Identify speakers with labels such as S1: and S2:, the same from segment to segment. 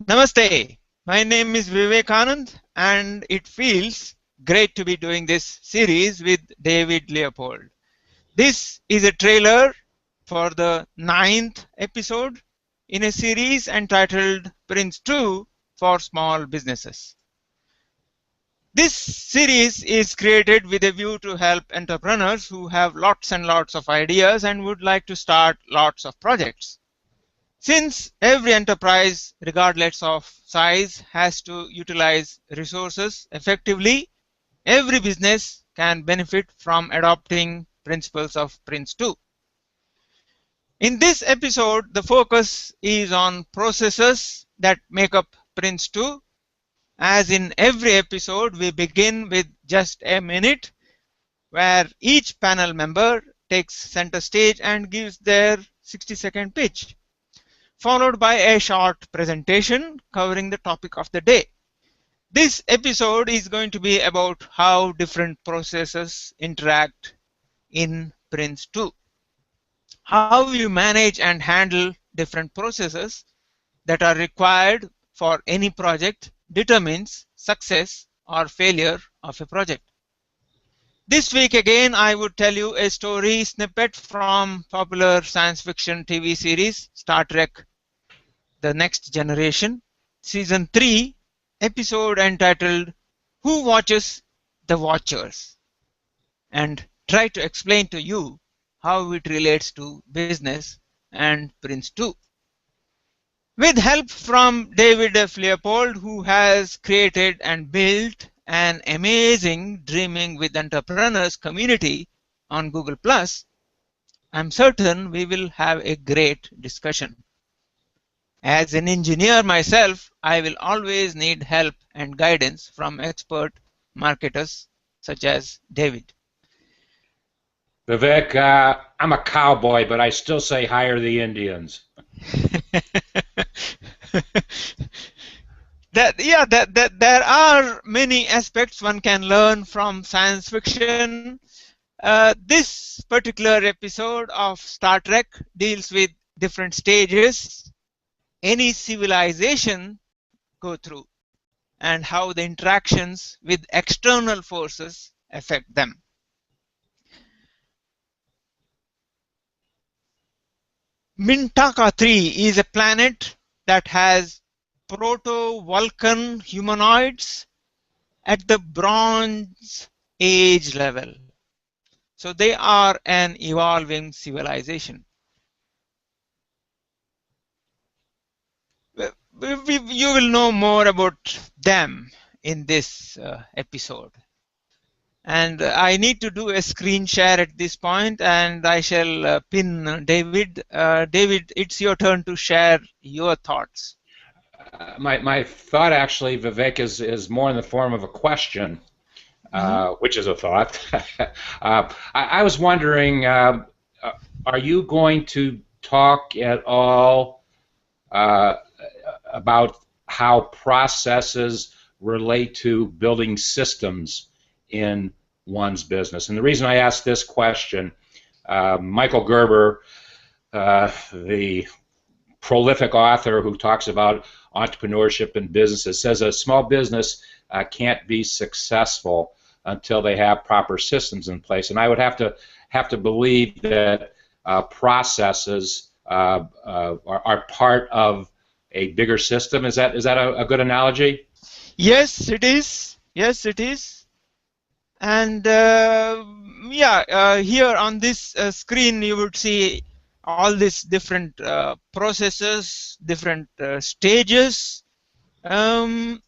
S1: Namaste. My name is Vivekanand, and it feels great to be doing this series with David Leopold. This is a trailer for the 9th episode in a series entitled Prince2 for Small Businesses. This series is created with a view to help entrepreneurs who have lots and lots of ideas and would like to start lots of projects. Since every enterprise, regardless of size, has to utilize resources effectively, every business can benefit from adopting principles of Prince2. In this episode, the focus is on processes that make up Prince2. As in every episode, we begin with just a minute where each panel member takes center stage and gives their 60-second pitch, followed by a short presentation covering the topic of the day. This episode is going to be about how different processes interact in Prince2. How you manage and handle different processes that are required for any project determines success or failure of a project. This week again, I would tell you a story snippet from popular science fiction TV series Star Trek: The Next Generation, Season 3, episode entitled Who Watches the Watchers? And try to explain to you how it relates to business and Prince2. With help from David F. Leopold, who has created and built an amazing Dreaming with Entrepreneurs community on Google+, I'm certain we will have a great discussion. As an engineer myself, I will always need help and guidance from expert marketers such as David.
S2: Vivek, I'm a cowboy, but I still say hire the Indians.
S1: There are many aspects one can learn from science fiction. This particular episode of Star Trek deals with different stages any civilization go through and how the interactions with external forces affect them. Mintaka 3 is a planet that has proto-Vulcan humanoids at the Bronze Age level. So they are an evolving civilization. You will know more about them in this episode. And I need to do a screen share at this point, and I shall pin David. David, it's your turn to share your thoughts.
S2: My thought actually, Vivek, is more in the form of a question, which is a thought. I was wondering, are you going to talk at all about how processes relate to building systems in one's business? And the reason I ask this question, Michael Gerber, the prolific author who talks about entrepreneurship and businesses, says a small business can't be successful until they have proper systems in place. And I would have to believe that processes are part of a bigger system. Is that a good analogy?
S1: Yes, it is. Yes, it is. And here on this screen you would see all these different processes, different stages. There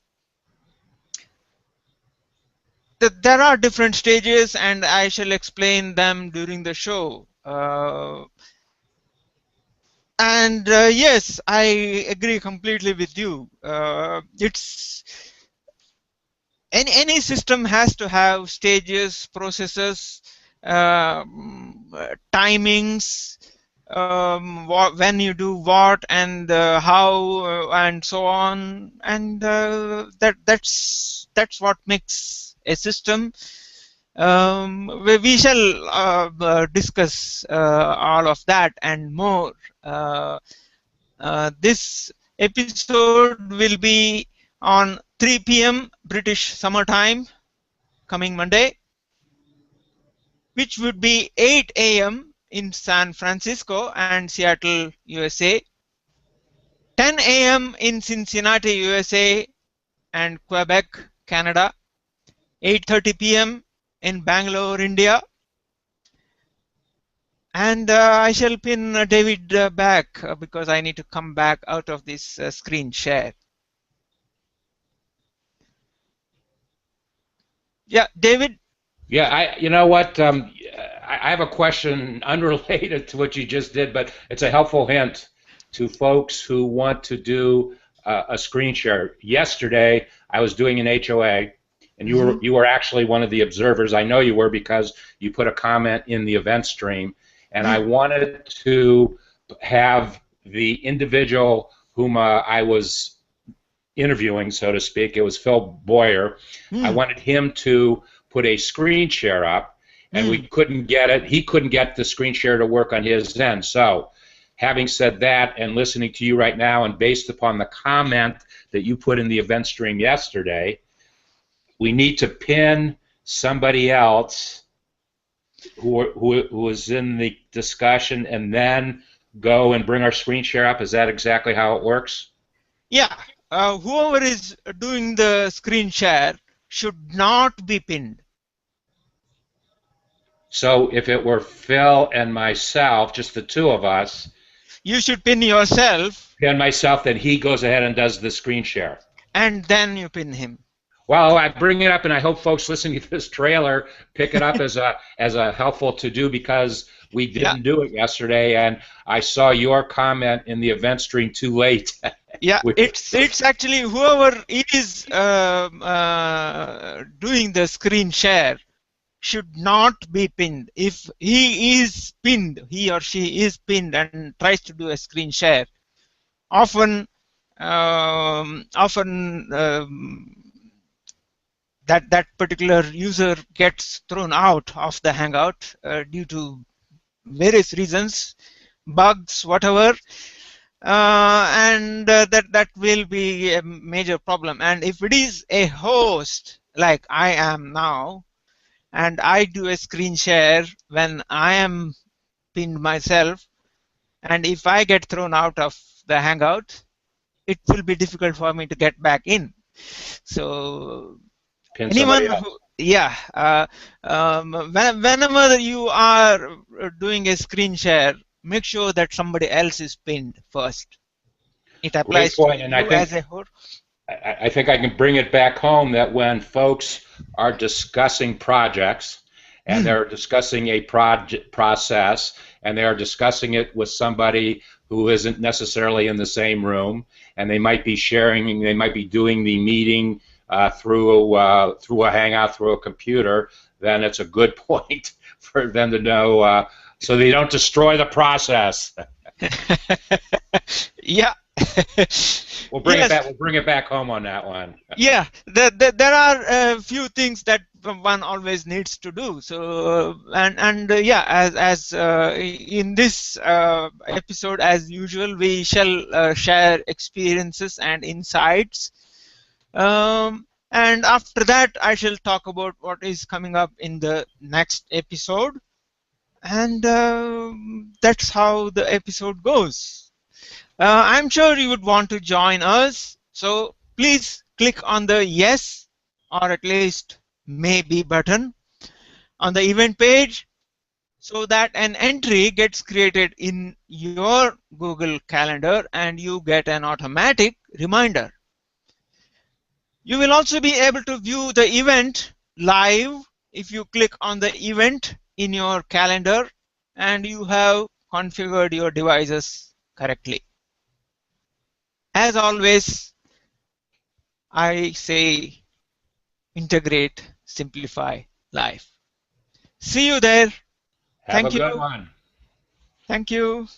S1: are different stages, and I shall explain them during the show. Yes, I agree completely with you. Any system has to have stages, processes, timings, when you do what and how and so on, and that's what makes a system. We shall discuss all of that and more. This Episode will be on 3 p.m. British Summer Time, coming Monday, which would be 8 a.m. in San Francisco and Seattle, USA, 10 a.m. in Cincinnati, USA and Quebec, Canada, 8:30 p.m. in Bangalore, India. And I shall pin David back because I need to come back out of this screen share. Yeah, David?
S2: Yeah, you know what? I have a question unrelated to what you just did, but it's a helpful hint to folks who want to do a screen share. Yesterday, I was doing an HOA, and you were actually one of the observers. I know you were because you put a comment in the event stream, and I wanted to have the individual whom I was interviewing, so to speak. It was Phil Boyer. I wanted him to put a screen share up, and we couldn't get it. He couldn't get the screen share to work on his end. So, having said that, and listening to you right now, and based upon the comment that you put in the event stream yesterday, we need to pin somebody else who was in the discussion, and then go and bring our screen share up. Is that exactly how it works?
S1: Yeah. Whoever is doing the screen share should not be pinned.
S2: So if it were Phil and myself, just the two of us,
S1: you should pin yourself.
S2: Pin myself, then he goes ahead and does the screen share.
S1: And then you pin him.
S2: Well, I bring it up, and I hope folks listening to this trailer pick it up as a helpful to do, because we didn't do it yesterday, and I saw your comment in the event stream too late.
S1: Yeah, it's actually whoever is doing the screen share should not be pinned. If he is pinned, he or she is pinned and tries to do a screen share, often that particular user gets thrown out of the Hangout due to various reasons, bugs, whatever. And that will be a major problem. And if it is a host like I am now, and I do a screen share when I am pinned myself, and if I get thrown out of the Hangout, it will be difficult for me to get back in. So anyone who, whenever you are doing a screen share, make sure that somebody else is pinned first. It applies to you as a host.
S2: I think I can bring it back home that when folks are discussing projects, and they're discussing a process, and they're discussing it with somebody who isn't necessarily in the same room, and they might be sharing, they might be doing the meeting through a Hangout, through a computer, then it's a good point for them to know, so they don't destroy the process.
S1: Yeah.
S2: We'll bring it back. We'll bring it back home on that one.
S1: Yeah, there are a few things that one always needs to do. So yeah, as in this episode, as usual, we shall share experiences and insights. And after that, I shall talk about what is coming up in the next episode. And that's how the episode goes. I'm sure you would want to join us, so please click on the yes or at least maybe button on the event page so that an entry gets created in your Google Calendar and you get an automatic reminder. You will also be able to view the event live if you click on the event in your calendar and you have configured your devices correctly. As always, I say integrate, simplify life. See you there.
S2: Have a good one.
S1: Thank you.